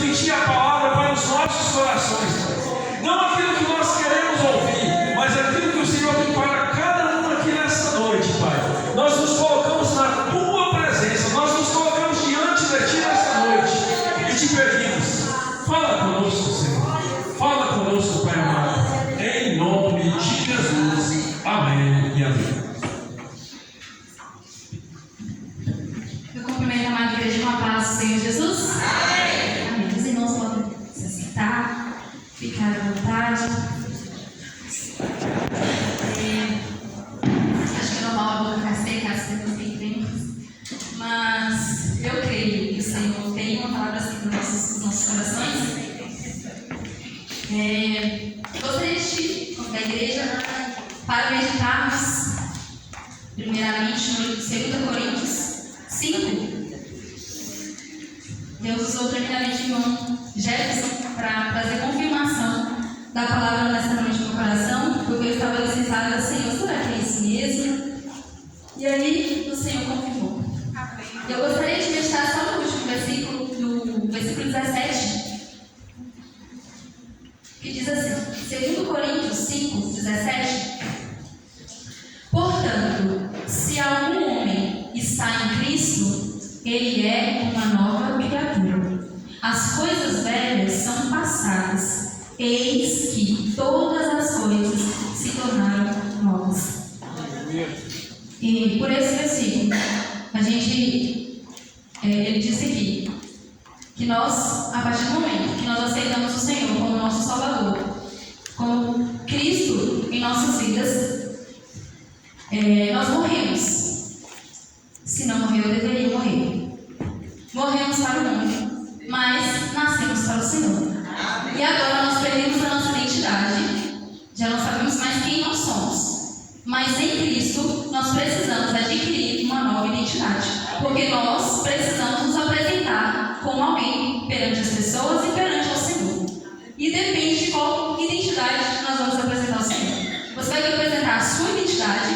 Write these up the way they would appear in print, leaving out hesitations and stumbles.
transmitir a palavra para os nossos corações, Pai. Não aquilo que nós queremos ouvir, mas aquilo que o Senhor tem para cada um aqui nessa noite, Pai. Nós nos colocamos na Tua presença, nós nos colocamos diante de Ti nessa noite e te pedimos, fala conosco, Senhor. Fala conosco, Pai amado. Em nome de Jesus. Amém e amém. Eu cumprimento a amada igreja com a paz do Senhor Jesus. Amém. Amém. Os irmãos podem se assentar, ficar à vontade. Acho que é normal a boca ficar seca, as pessoas têm tempo. Mas eu creio que o Senhor tem uma palavra assim para os nossos corações. Gostaria de convidar a igreja para meditarmos, primeiramente, no livro de 2 Coríntios 5. Deus usou primeiramente o irmão Jefferson para trazer confirmação da palavra nessa noite no meu coração, porque eu estava licenciada, Senhor, será que é isso mesmo? E aí o Senhor confirmou. Eu gostaria de meditar só no último versículo, no versículo 17, que diz assim, 2 Coríntios 5, 17: portanto, se algum homem está em Cristo, ele é uma nova criatura. As coisas velhas são passadas, eis que todas as coisas se tornaram novas. E por esse versículo, a gente, ele disse aqui, que nós, a partir do momento que nós aceitamos o Senhor como nosso Salvador, como Cristo em nossas vidas, nós morremos. Se não morreu, eu deveria morrer. Morremos para o mundo, mas nascemos para o Senhor. E agora nós perdemos a nossa identidade, já não sabemos mais quem nós somos. Mas em Cristo nós precisamos adquirir uma nova identidade, porque nós precisamos nos apresentar como alguém perante as pessoas e perante ao Senhor. E depende de qual identidade nós vamos apresentar ao Senhor. Você vai apresentar a sua identidade,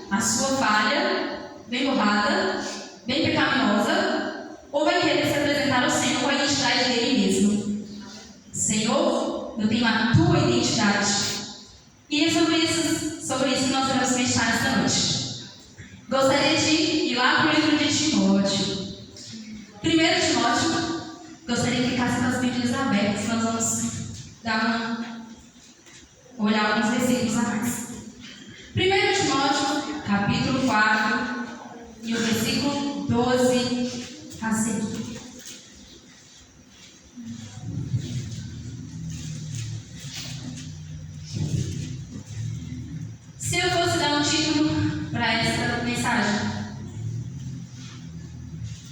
a sua falha, bem borrada, bem pecaminosa, ou vai querer se apresentar ao Senhor com a identidade dele mesmo? Senhor, eu tenho a tua identidade. E é sobre isso que nós vamos meditar nesta noite. Gostaria de ir lá para o livro de Timóteo. 1 Timóteo, gostaria que ficasse com as Bíblias abertas, nós vamos olhar alguns versículos a mais. 1 Timóteo, capítulo 4, e o versículo 12 a seguir. Se eu fosse dar um título para essa mensagem,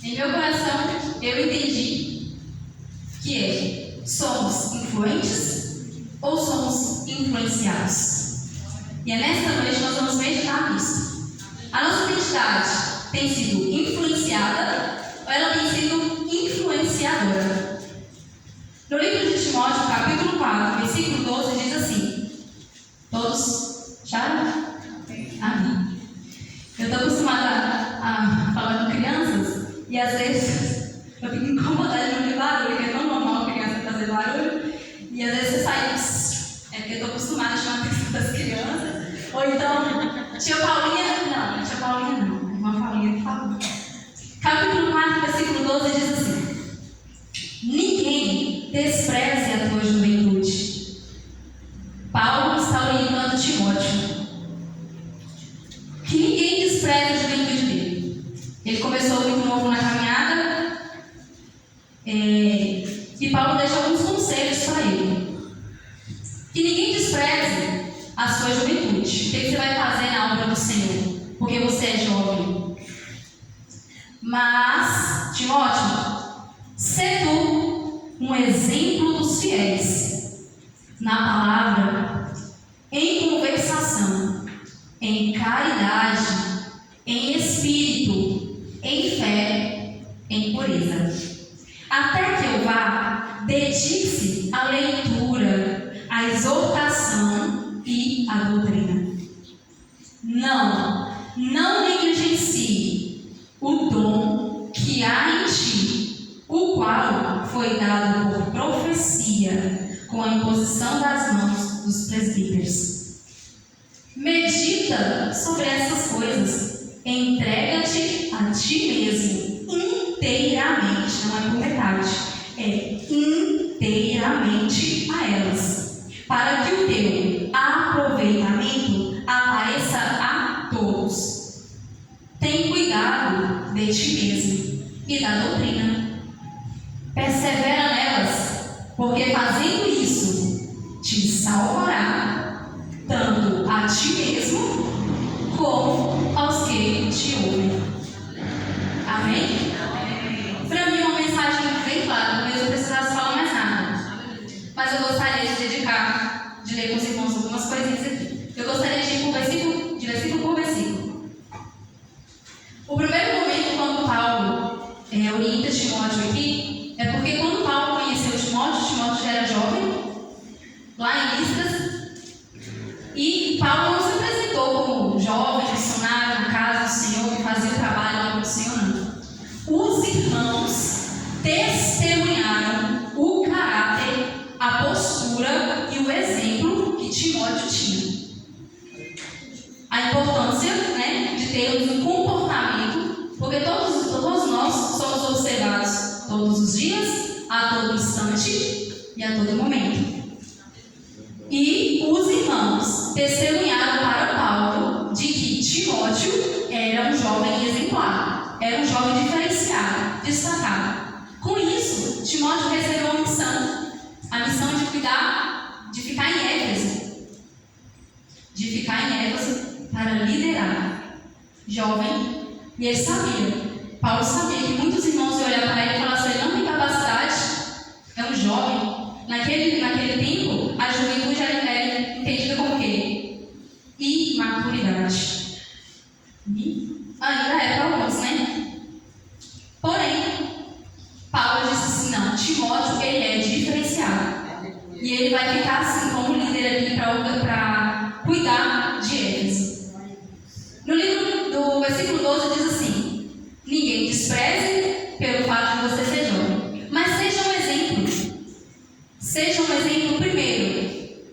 em meu coração eu entendi que somos influentes ou somos influenciados. E é nesta noite que nós vamos meditar nisso. A nossa identidade tem sido influenciada ou ela tem sido influenciadora? No livro de Timóteo, capítulo 4, versículo 12, diz assim: todos acharam? Amém. Eu estou acostumada a falar com crianças e às vezes eu fico incomodada de ouvir barulho, que é tão normal a criança fazer barulho, e às vezes você sai, porque eu estou acostumada a chamar a atenção das crianças, ou então, tia Paulinha não, irmã Paulinha que falou. Capítulo 4, versículo 12 diz assim: ninguém despreze a tua juventude. Paulo está orientando Timóteo que ninguém despreze a juventude dele. Ele começou muito novo na caminhada, e Paulo deixou alguns conselhos para ele. Que ninguém despreze a sua juventude. O que você vai fazer na obra do Senhor? Porque você é jovem. Mas, Timóteo, sê tu um exemplo dos fiéis na palavra, em conversação, em caridade, em espírito, em fé, em pureza. Até que eu vá, dedique-se à leitura, à exortação e à doutrina. Não negligencie o dom que há em ti, o qual foi dado por profecia, com a imposição das mãos dos presbíteros. Medita sobre essas coisas. Entrega-te a ti mesmo, inteiramente, não é por metade, é inteiramente a elas, para que o teu aproveitamento apareça a todos. Tem cuidado de ti mesmo e da doutrina. Persevera nelas, porque fazendo isso te salvará, tanto a ti mesmo como aos que te ouvem. Amém? Para mim é uma mensagem bem clara, talvez eu precisasse falar mais nada. Mas eu gostaria de de ler com os irmãos algumas coisinhas aqui. Eu gostaria de ir de versículo por versículo. O primeiro momento, quando Paulo orienta Timóteo aqui, é porque quando Paulo conheceu Timóteo já era jovem, lá em Listra, e Paulo não se apresentou como jovem, missionário na casa do Senhor, que fazia o trabalho lá do Senhor, não. Os irmãos testemunharam o caráter, a postura e o exemplo que Timóteo tinha. A importância, de termos um comportamento, porque todos nós somos observados todos os dias, a todo instante e a todo momento. E os irmãos testemunharam para Paulo de que Timóteo era um jovem exemplar, era um jovem diferenciado, destacado. Com isso, Timóteo recebeu uma missão, a missão de cuidar, de ficar em Éfeso. Para liderar. Jovem, e ele sabia, Paulo sabia que muitos irmãos iam olhar para ele e falar assim: ele não tem capacidade, é um jovem. Naquele tempo, a juventude era entendida como o quê? Imaturidade. E ainda é para alguns, Porém, Paulo disse assim: não, Timóteo, ele é diferenciado. E ele vai ficar assim como líder aqui para cuidar de Éfeso. No livro do versículo 12 diz assim: ninguém despreze pelo fato de você ser jovem, mas seja um exemplo. Seja um exemplo primeiro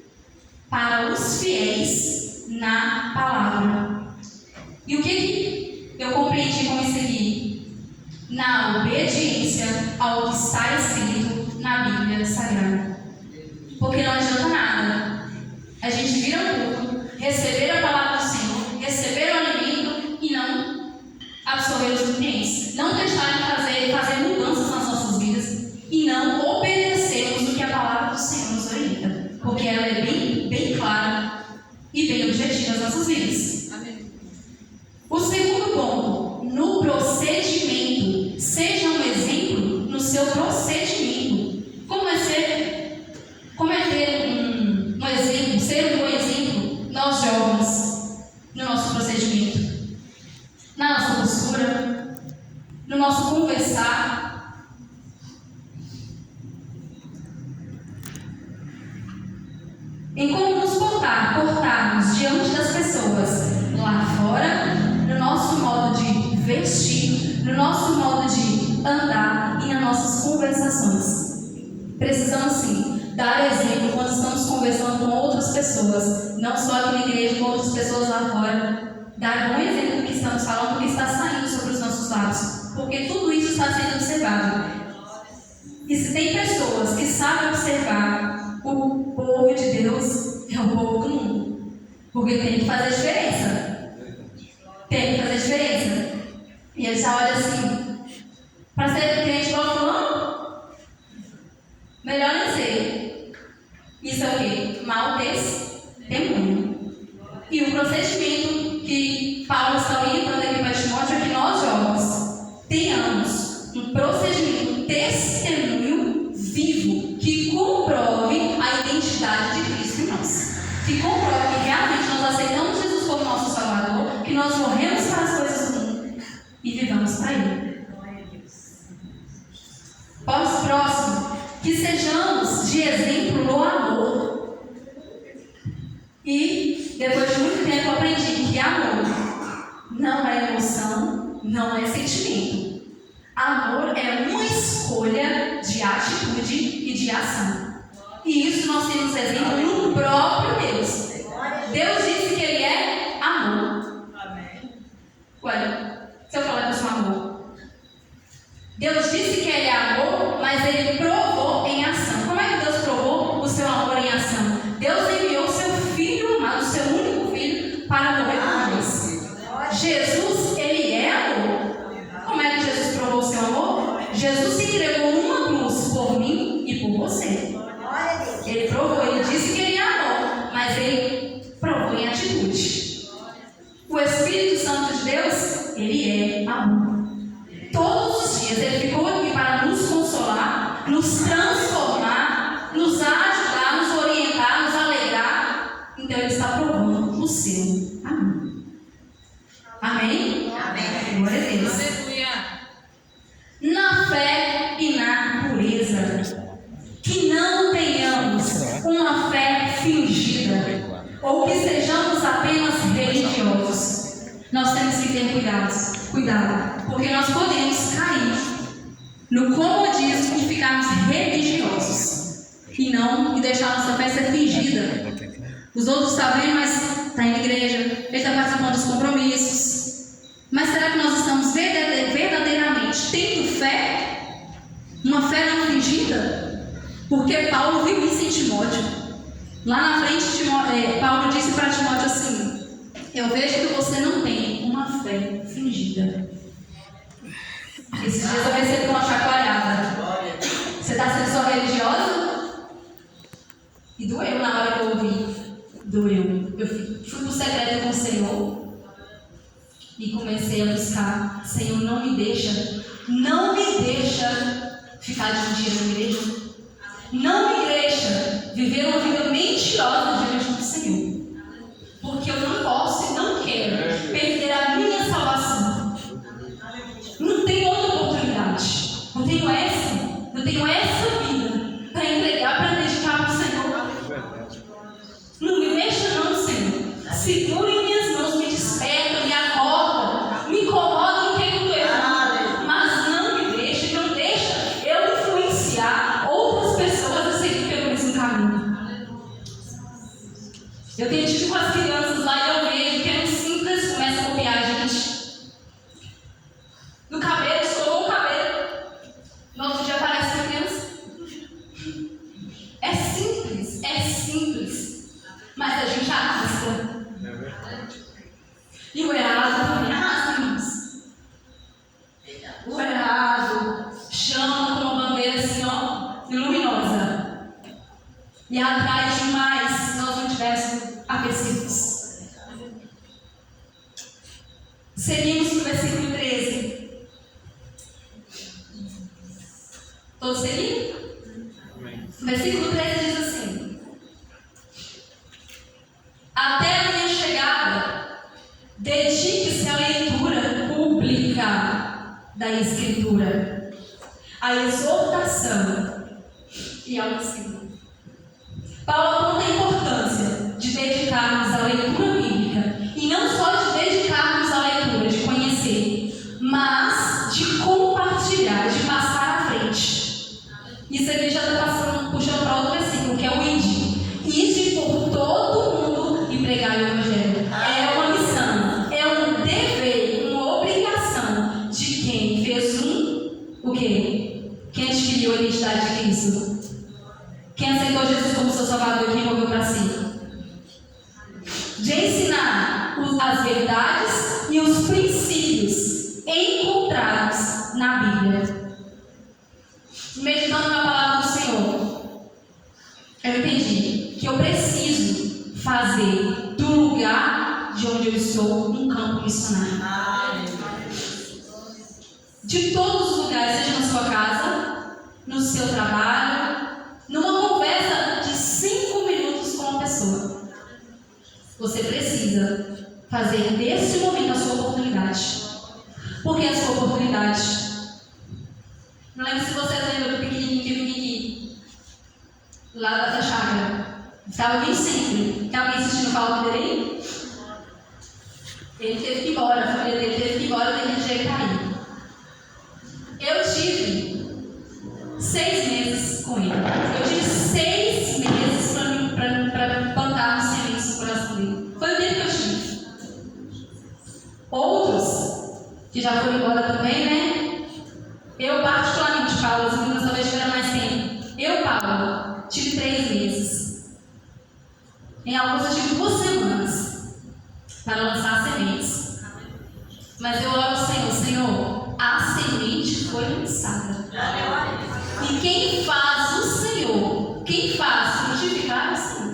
para os fiéis na palavra. E o que eu compreendi com isso aqui? Na obediência ao que está escrito na Bíblia Sagrada. Porque não adianta nada a gente vir ao culto, receber a palavra do Senhor, receber o alimento e não absorver os nutrientes, não deixar de fazer mudanças nas nossas vidas e não obedecermos o que a palavra do Senhor nos orienta, porque ela é bem clara e bem objetiva nas nossas vidas. Amém. O segundo ponto, no procedimento, seja um exemplo no seu procedimento. Como é ter um exemplo, ser um bom exemplo, nós jovens, no nosso procedimento, na nossa postura, no nosso conversar. Em como nos portarmos diante das pessoas, lá fora, no nosso modo de vestir, no nosso modo de andar e nas nossas conversações. Precisamos sim dar exemplo quando estamos conversando com outras pessoas, não só aqui na igreja, com outras pessoas lá fora. Dar bom exemplo do que estamos falando, do que está saindo sobre os nossos lábios, porque tudo isso está sendo observado. E se tem pessoas que sabem observar, o povo de Deus é o povo do mundo, porque tem que fazer diferença. Tem que fazer diferença. E ele já olha assim: para ser crente igual fulano, melhor não ser. Isso é o quê? Mau testemunho. E o procedimento que Paulo está orientando aqui para Timóteo é que nós jovens tenhamos um procedimento, um testemunho vivo que comprove a identidade de Cristo em nós. Que comprove que realmente nós aceitamos Jesus como nosso Salvador, que nós morremos para as coisas do mundo e vivamos para Ele. Próximo, que sejamos de exemplo no amor. E depois de muito tempo aprendi que amor não é emoção, não é sentimento. Amor é uma escolha de atitude. atitude e de ação. E isso nós temos exemplo no próprio Deus. Deus disse que Ele é amor. Ué, se eu falar que eu sou amor. Deus disse que Ele é amor, mas Ele provou em ação. Como é que Deus provou o seu amor em ação? Deus enviou o seu Filho amado, o seu único Filho, para morrer por nós. Jesus, Ele é amor. Como é que Jesus provou o seu amor? Jesus se entregou numa cruz por mim e por você. Ele provou, Ele disse que Ele é amor, mas Ele provou em atitude. O Espírito Santo de Deus, Ele é amor. Todos os dias Ele ficou aqui para nos consolar, nos transformar, nos ajudar, nos orientar, nos alegrar. Então Ele está provando o seu amor. Amém? Amém. Glória a Deus. Aleluia. Na fé e na pureza, que não tenhamos uma fé fingida, ou que sejamos apenas religiosos. Nós temos que ter cuidado, porque nós podemos cair no comodismo de ficarmos religiosos e deixar nossa fé ser fingida. Os outros estão vendo, mas está indo à igreja, ele está participando dos compromissos. Mas será que nós estamos verdadeiramente tendo fé? Uma fé não fingida? Porque Paulo viu isso em Timóteo. Lá na frente, Paulo disse para Timóteo assim: eu vejo que você não tem uma fé fingida. Esses dias eu recebi uma chacoalhada. Você está sendo só religiosa? E doeu na hora que eu ouvi. Doeu. Eu fui para o secreto com o Senhor e comecei a buscar: Senhor, não me deixa ficar de um dia na igreja. Não me deixa viver uma vida mentirosa diante do Senhor. Porque eu não posso e não quero perder a minha salvação. Não tenho outra oportunidade. Eu tenho essa vida para entregar, para dedicar para o Senhor. Não me deixa não, Senhor. Segura em minhas mãos, me desperta, me acorda, me incomoda no que eu estou errando. Mas não me deixa, não deixa eu influenciar outras pessoas a seguir pelo mesmo caminho. Eu tenho tido com as crianças lá e eu vejo que é muito simples, começa a copiar a gente. No cabelo, escovou o cabelo. No outro dia aparece a criança. É simples. Mas a gente arrasta. E o errado também arrasta, irmãos. O errado chama com uma bandeira assim, ó, luminosa. E atrai demais se nós não tivéssemos apercebos. Seguimos no versículo 13. Todos seguindo? O versículo 13 diz assim: até a minha chegada, dedique-se à leitura pública da Escritura, à exortação e ao ensino. Paulo aponta a importância de dedicarmos à leitura bíblica, e não só de dedicarmos à leitura, de conhecer, mas de compartilhar, de passar à frente. Isso aqui já está puxando para outro versículo, que é o ide por todo mundo e pregar o Evangelho. É uma missão, é um dever, uma obrigação de quem fez o quê? Quem adquiriu a identidade de Cristo? Quem aceitou Jesus como seu Salvador e quem morreu para si? De ensinar as verdades e os princípios encontrados na Bíblia. Meditando na palavra do Senhor, eu entendi que eu preciso fazer do lugar de onde eu estou um campo missionário. De todos os lugares, seja na sua casa, no seu trabalho, numa conversa de 5 minutos com uma pessoa. Você precisa fazer desse momento a sua oportunidade. Por que a sua oportunidade? Não lembro se vocês lembram do pequenininho que vinha aqui, lá da chácara. Estava vindo sempre. Tem alguém assistindo o palco dele? Ele teve que ir embora, a família dele teve que ir embora daquele jeito aí. Eu tive 6 meses meses com ele. Eu tive 6 meses para plantar as sementes no coração dele. Foi o tempo que eu tive. Outros, que já foram embora também, né? Eu, particularmente, Paulo, as meninas talvez tiveram mais tempo. Eu, Paulo, tive 3 meses. Em alguns eu tive 2 semanas para lançar sementes. Mas eu oro ao Senhor, Senhor, a semente foi lançada. E quem faz o Senhor, quem faz frutificar é o Senhor.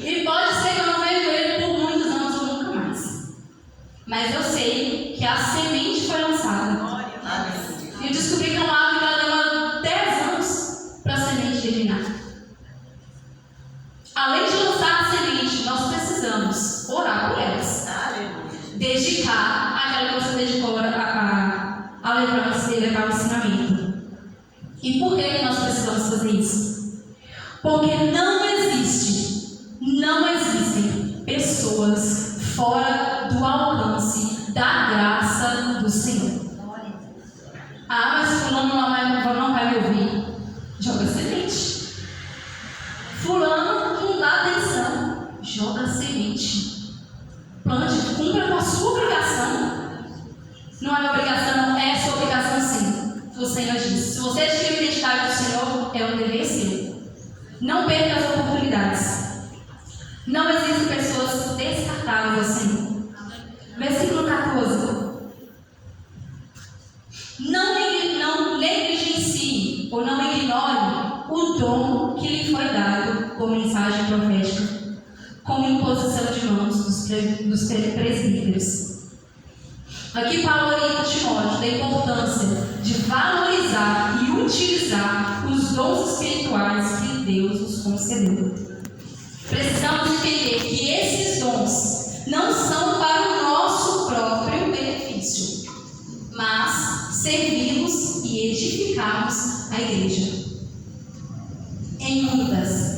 E pode ser que eu não veja ele por muitos anos ou nunca mais. Mas eu sei que a semente foi lançada. E eu descobri que é uma árvore que ela demora 10 anos para a semente germinar. Além de lançar a semente, nós precisamos orar por elas. Dedicar aquela que você dedicou a levar o ensinamento. E por que nós precisamos fazer isso? Porque não existem pessoas fora do alcance da graça do Senhor. Ah, mas fulano não vai me ouvir. Joga semente. Fulano não dá atenção. Joga semente. Plante, cumpra com a sua obrigação. Não é obrigação, é sua obrigação sim. O Senhor diz. Se você adquirir a identidade do Senhor, é um dever seu. Não perca as oportunidades. Não existem pessoas descartáveis assim. Versículo 14. Não negligencie ou não ignore o dom que lhe foi dado por mensagem profética, como imposição de mãos dos presbíteros. Aqui Paulo orienta Timóteo da importância de valorizar e utilizar os dons espirituais que Deus nos concedeu. Precisamos entender que esses dons não são para o nosso próprio benefício, mas servimos e edificarmos a igreja. Em inúmeras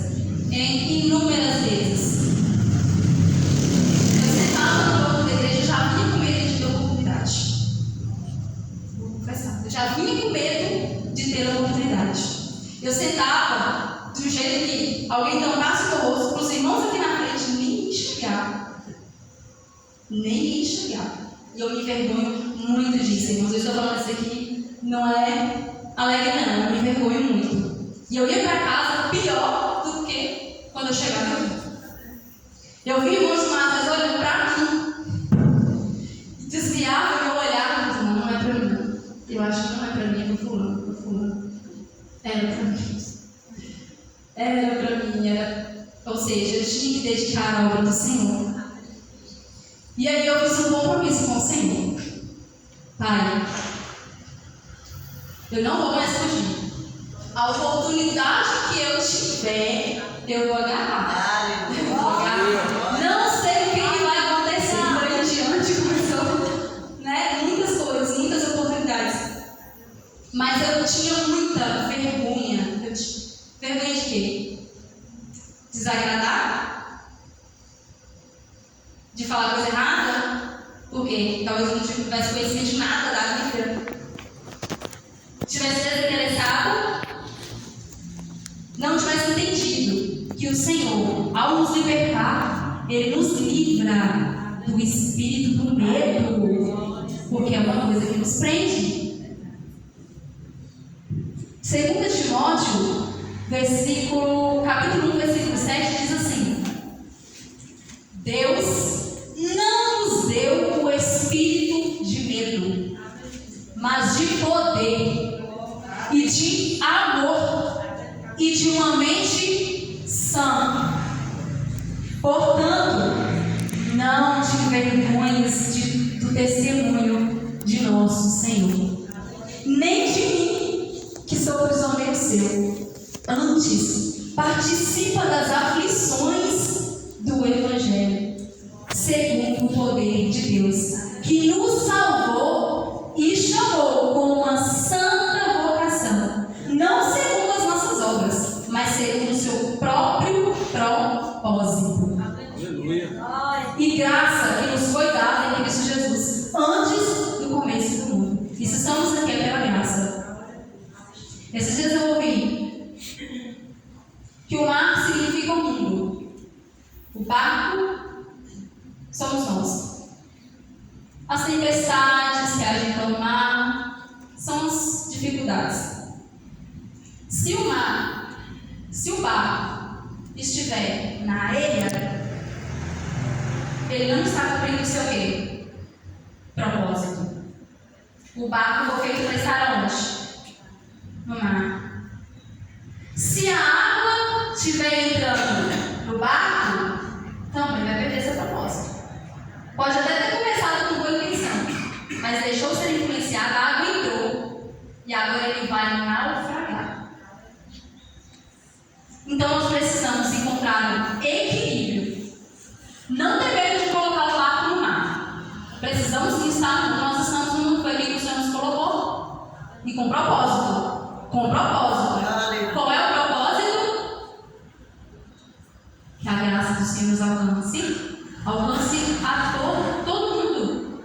vezes. Eu sentava no banco da igreja e já vinha com medo de ter oportunidade. Vou confessar, eu já vinha com medo de ter oportunidade. Eu sentava do jeito que alguém tampasse o meu rosto para os irmãos aqui na frente nem me enxergar. E eu me envergonho muito disso, irmãos. Eu estou falando isso aqui, não é alegre não, eu me envergonho muito. E eu ia para casa pior do que quando eu chegava aqui. Eu vi irmãos mais olhando para mim, desviava meu olhar, mas não é para mim. Eu acho que não é para mim, é para fulano. Era para mim, ou seja, eu tinha que dedicar a obra do Senhor. E aí eu fiz um compromisso com o Senhor. Pai, eu não vou mais fugir. A oportunidade que eu tiver, eu vou agarrar. Não sei o que vai acontecer por aí adiante, começou, né? Muitas coisas, muitas oportunidades. Mas eu tinha muita vergonha. Vergonha de quê? Desagradar? De falar coisa errada? Por quê? Talvez eu não tivesse conhecimento de nada da vida. Tivesse desinteressado, não tivesse entendido que o Senhor, ao nos libertar, Ele nos livra do espírito do medo, porque é uma coisa que nos prende. 2 Timóteo, capítulo 1, versículo 7, diz assim: Deus não nos deu o espírito de medo, mas de poder e de amor e de uma mente sã. Portanto, não te envergonhes do testemunho de nosso Senhor, nem de mim, que sou prisioneiro seu. Antes, participa das aflições do Evangelho, segundo o poder de Deus, que nos salvou e chamou com uma santa vocação, não segundo as nossas obras, mas segundo o seu próprio propósito. Aleluia. E graça que nos foi dada em Cristo Jesus, antes do começo do mundo. E se estamos aqui é pela graça. Esses dias eu ouvi Se o barco estiver na areia, ele não está cumprindo o seu quê? Propósito. O barco foi feito para estar onde? No mar. Se a água estiver entrando no barco, também vai perder seu propósito. Pode até ter começado com boa intenção, mas deixou ser influenciado, a água entrou e agora ele vai naufragar. Então nós precisamos encontrar um equilíbrio. Não devemos colocar o barco no mar. Precisamos estar, nós estamos no mundo que o Senhor nos colocou. E com propósito. Com propósito. Qual é o propósito? Que a graça do Senhor nos alcance a todo mundo.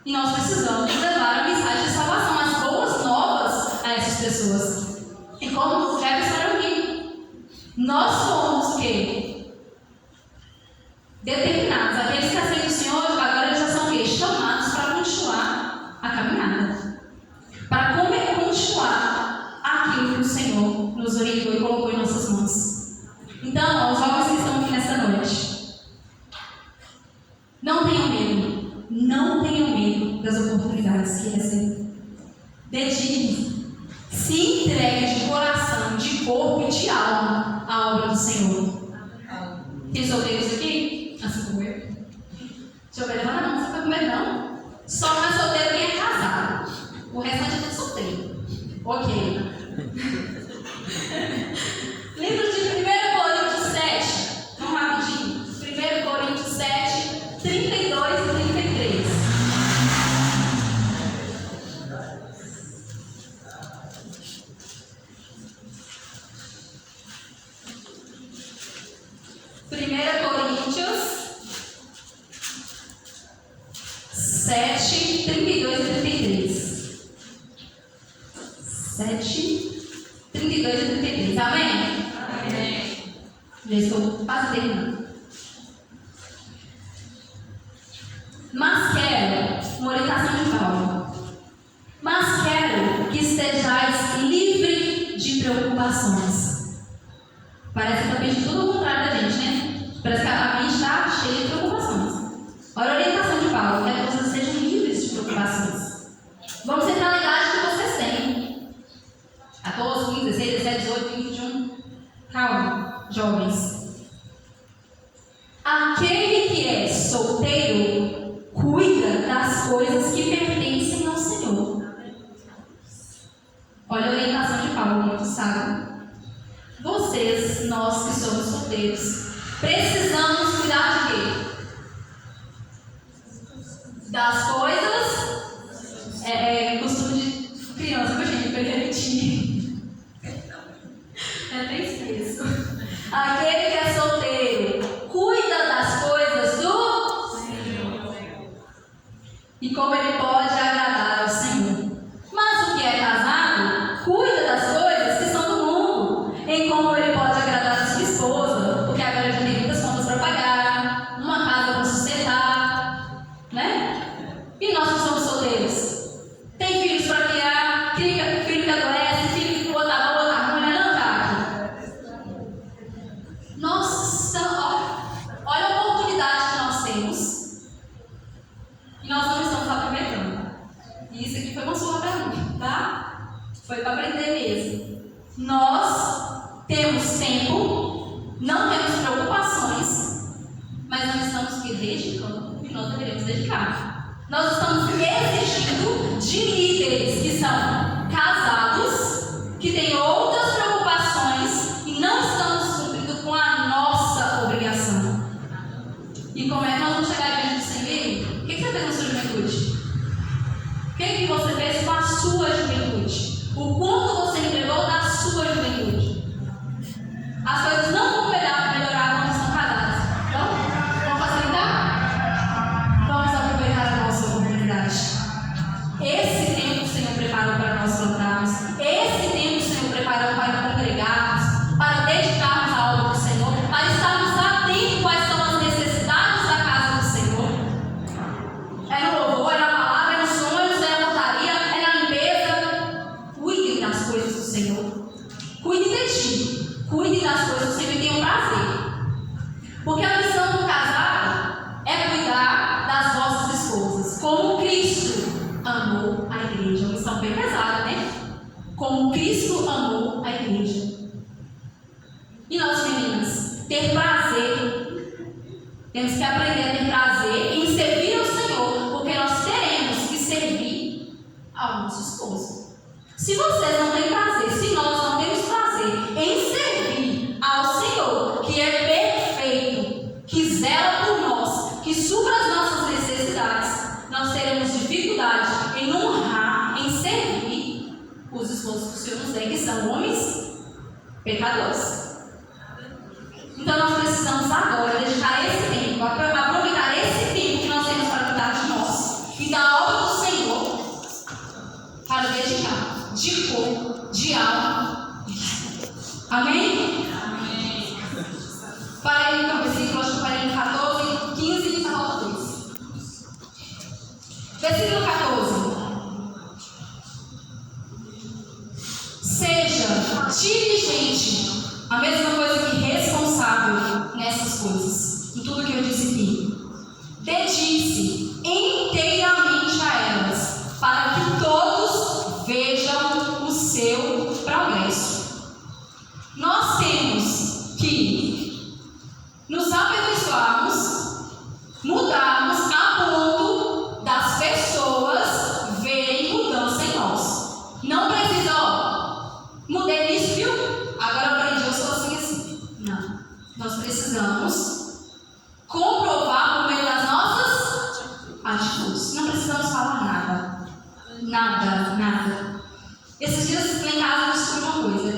E nós precisamos levar a mensagem de salvação, as boas novas a essas pessoas. E como já disseram aqui, nós somos o quê? Determinados. Aqueles que aceitam o Senhor, agora eles já são o quê? Chamados para continuar a caminhada. Para continuar aquilo que o Senhor nos orientou e colocou em nossas mãos. Então, aos jovens que estão aqui nessa noite, não tenham medo. Não tenham medo das oportunidades que recebem. Dediquem. Se entregue de coração, de corpo e de alma à obra do Senhor. Tem solteiros aqui? Assim como eu. Deixa eu ver, levanta a mão, você está com medo não? Só não é solteiro quem é casado. O restante é tudo solteiro. Ok. Livro de 1 Coríntios 7. Vamos rapidinho. 1 Coríntios 7, 32 e 33. Primeira Coríntios 7, 32 e 33. 7, 32 e 33. Amém? Amém. Já estou quase terminando. Mas quero, uma orientação de Paulo. Mas quero que estejais livre de preocupações. Parece que está pedindo tudo o contrário da gente, né? Parece que a mente está cheia de preocupações. Olha a orientação de Paulo, quer que vocês sejam livres de preocupações. Vamos entrar na idade que vocês têm. 14, 15, 16, 17, 18, 20, 21. Calma, jovens. Aquele que é solteiro, cuida das coisas que pertencem ao Senhor. Olha a orientação de Paulo, muito sábio. Vocês, nós que somos solteiros, precisamos cuidar de quê? Das coisas. Costume de criança, que a gente vai repetir. Nem isso. Aquele que é solteiro, cuida das coisas do Senhor. E como ele pode agradar ao Senhor. Mas o que é casado, cuida das coisas que são do mundo. Em como ele pode agradar a sua esposa, porque agora já tem muitas contas para pagar, uma casa para sustentar, né? E nós que somos solteiros, tem filhos para criar, filho que adoece, filho que bota a boca, mulher não tá. Nossa, olha a oportunidade que nós temos e nós não estamos aproveitando. E isso aqui foi uma surra para mim, tá? Foi para aprender mesmo. Nós temos tempo, não temos preocupações, mas não estamos dedicando o que nós deveríamos dedicar. Nós estamos exigindo de líderes que são casados, que têm outras preocupações e não estamos cumprindo com a nossa obrigação. E como é que nós vamos chegar diante do Senhor? O que você fez na sua juventude? O que você fez com a sua juventude? O quanto você entregou da sua juventude? As coisas não vão melhorar quando estão casadas. Então, vamos facilitar? Vamos aproveitar a nossa oportunidade. Esse tempo o Senhor preparou para nós plantarmos. Esse tempo o Senhor preparou para congregarmos, para dedicarmos a obra do Senhor, para estarmos atentos quais são as necessidades da casa do Senhor. É no louvor, é na palavra, é nos sonhos, é na portaria, é na limpeza. Senhor. Cuide de ti. Cuide das coisas que o Senhor tem prazer. Porque a missão do casado é cuidar das vossas esposas. Como Cristo amou a igreja. Uma missão bem pesada, né? Como Cristo amou a igreja. E nós, meninas, ter prazer. Temos que aprender a ter prazer em servir ao Senhor, porque nós teremos que servir ao nosso esposo. Se vocês não têm prazer, se nós não temos prazer em servir ao Senhor, que é perfeito, que zela por nós, que supra as nossas necessidades, nós teremos dificuldade em honrar, em servir os esposos que o Senhor nos dê, que são homens pecadores. Então nós precisamos agora dedicar esse tempo, aproveitar esse tempo que nós temos para cuidar de nós e da obra do Senhor, para dedicar de corpo, de alma. Amém? Amém. Parei no versículo, acho que parei no 14, 15 e volta 2. Versículo 14. Seja diligente. A mesma coisa que responsável nessas coisas, em tudo que eu disse aqui. Dedique-se inteiramente a elas, para que todos vejam o seu progresso. Nós temos que nos aperfeiçoarmos, mudarmos a ponto das pessoas verem mudança em nós. Não precisa, mudei isso, viu? Agora aprendi, eu sou assim. Não. Nós precisamos comprovar por meio das nossas atitudes. Não precisamos falar nada. Nada. Esses dias lá em casa eu descobri uma coisa.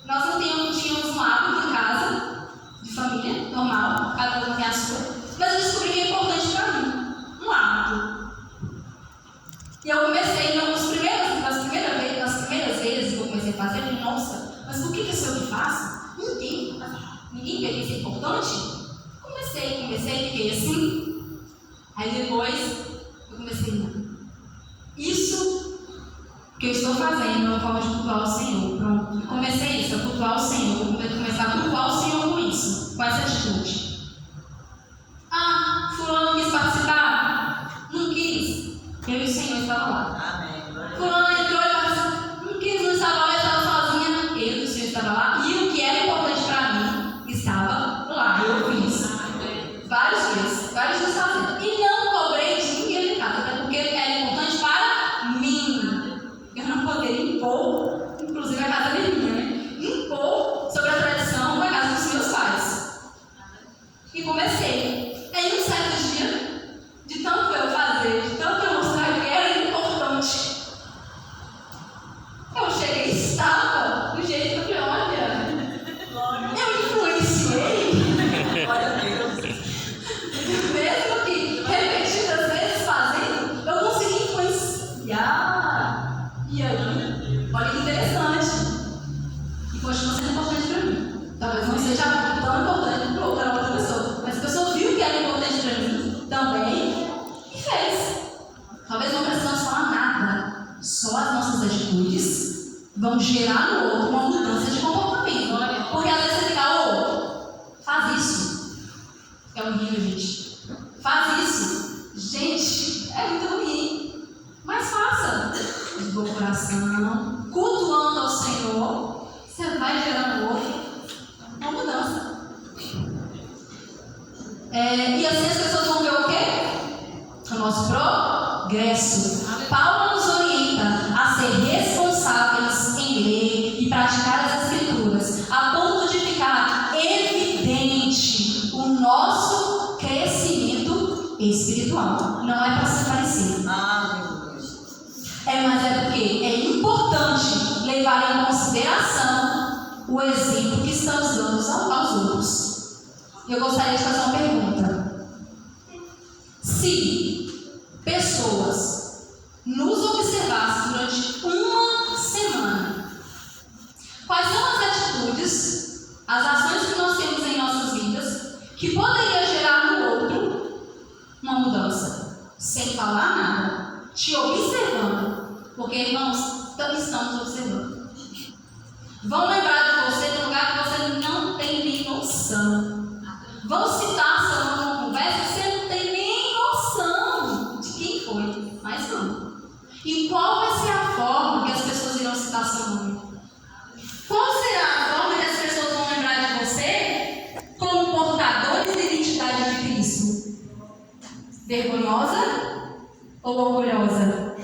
Nós não tínhamos um hábito em casa, de família, normal, cada um tem a sua. Mas eu descobri que é importante para mim. Um hábito. E eu comecei, nas primeiras vezes que eu comecei a fazer, eu falei, nossa. Mas por que eu sei o que faço? Ninguém vê que isso é importante? Comecei, fiquei assim. Aí depois eu comecei, não. Isso que eu estou fazendo é uma forma de cultuar o Senhor. Pronto. Comecei isso, a cultuar o Senhor. Vou começar a cultuar o Senhor com isso, com essa atitude. Ah, fulano quis participar? Não quis. Eu e o Senhor estavam lá. Amém. Fulano entrou e participou. Não quis, não estava lá, eu estava sozinha. Eu e o Senhor estava lá. E o que era importante para mim estava lá. Eu fiz. Vários dias fazendo. E não cobrei de ninguém em casa, até porque era importante para mim. Eu não poderia impor, inclusive a casa é minha, né? Impor sobre a tradição da casa dos meus pais. E comecei. Aí um certo dia, de tanto eu fazer, de tanto eu mostrar que era importante, eu cheguei e estava do jeito que eu falei, olha, eu influenciei. Glória a Deus. Mesmo que repetidas vezes fazendo, eu consegui influenciar. E aí, olha que interessante. E continua sendo importante para mim. Talvez não seja tão importante para outra pessoa, mas a pessoa viu que era importante para mim também e fez. Talvez não precisamos falar nada, só as nossas atitudes vão gerar no outro uma mudança de comportamento. Porque às vezes você fica, faz isso. É horrível, gente. Faz isso. Gente, é muito ruim. Mas faça. De bom coração, cultuando ao Senhor, você vai gerar no outro uma mudança. E assim as pessoas vão ver o quê? O nosso progresso. Paulo nos orienta a ser responsáveis em ler e praticar as Escrituras, a ponto de ficar evidente o nosso crescimento espiritual. Não é para se parecer. Mas é porque é importante levar em consideração o exemplo que estamos dando aos outros. Eu gostaria de fazer uma pergunta. Se pessoas nos observassem durante uma semana, quais são as atitudes, as ações que nós temos em nossas vidas que poderia gerar no outro uma mudança, sem falar nada, te observando, porque nós estamos observando. Vão lembrar de você num lugar que você não tem nem noção. Vão citar seu nome numa conversa que você não tem nem noção de quem foi. Mas não. E qual vai ser a forma que as pessoas irão citar seu nome? Qual será a forma que as pessoas vão lembrar de você como portadores da identidade de Cristo? Vergonhosa ou orgulhosa?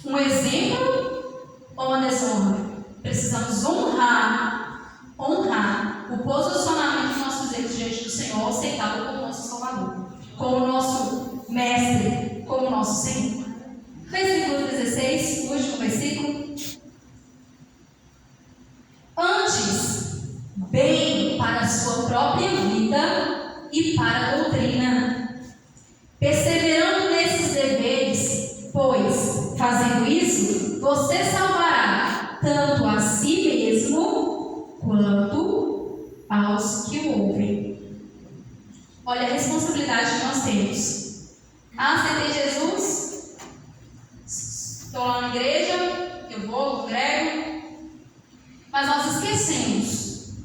Um exemplo ou uma desonra? Precisamos honrar o posicionamento que nós fizemos diante do Senhor, aceitado como nosso Salvador, como nosso Mestre, como nosso Senhor. Versículo 16, último versículo. Antes, bem para a sua própria vida e para a doutrina, perseverando nesses deveres, pois, fazendo isso, você salvará tanto a si mesmo quanto aos que o ouvem. Olha a responsabilidade que nós temos. Aceitei Jesus, estou lá na igreja, eu vou, congrego, mas nós esquecemos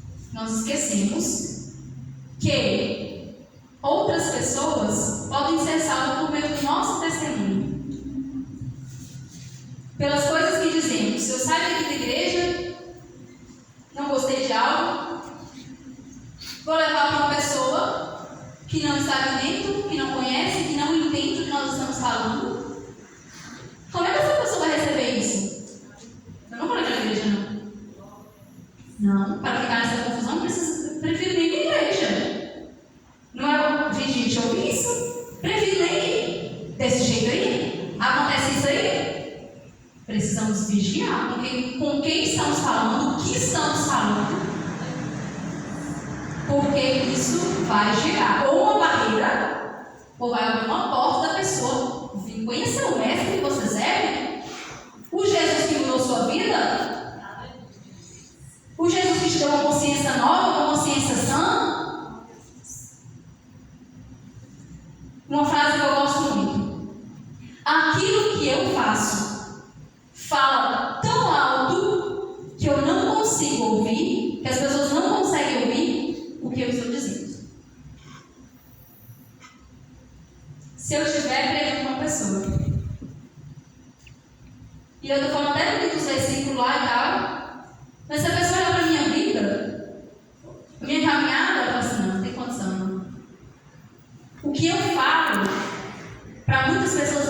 que outras pessoas podem ser salvas por meio do nosso testemunho. Pelas coisas que dizemos. Se eu saio daqui da igreja, não gostei de algo, vou levar para uma pessoa que não está aqui dentro, que não conhece, que não entende o que nós estamos falando. Como é que essa pessoa vai receber isso? Eu não vou levar na igreja, não. Para ficar nessa confusão, prefiro nem ir na igreja. Não é, gente, ouvi isso? Prefiro nem ir. Desse jeito aí? Acontece isso aí? Precisamos vigiar com quem estamos falando, o que estamos falando, porque isso vai gerar ou uma barreira, ou vai abrir uma porta da pessoa vir conhecer o Mestre que você serve, o Jesus que mudou sua vida, o Jesus que te deu uma consciência nova, uma consciência sã. Uma frase que eu gosto muito: aquilo que eu faço fala tão alto que eu não consigo ouvir, que as pessoas não conseguem ouvir o que eu estou dizendo. Se eu estiver pregando uma pessoa, e eu estou falando até dos versículos lá e tal, mas se a pessoa olhar para a minha vida, a minha caminhada, ela fala assim: não tem condição, não. O que eu falo, para muitas pessoas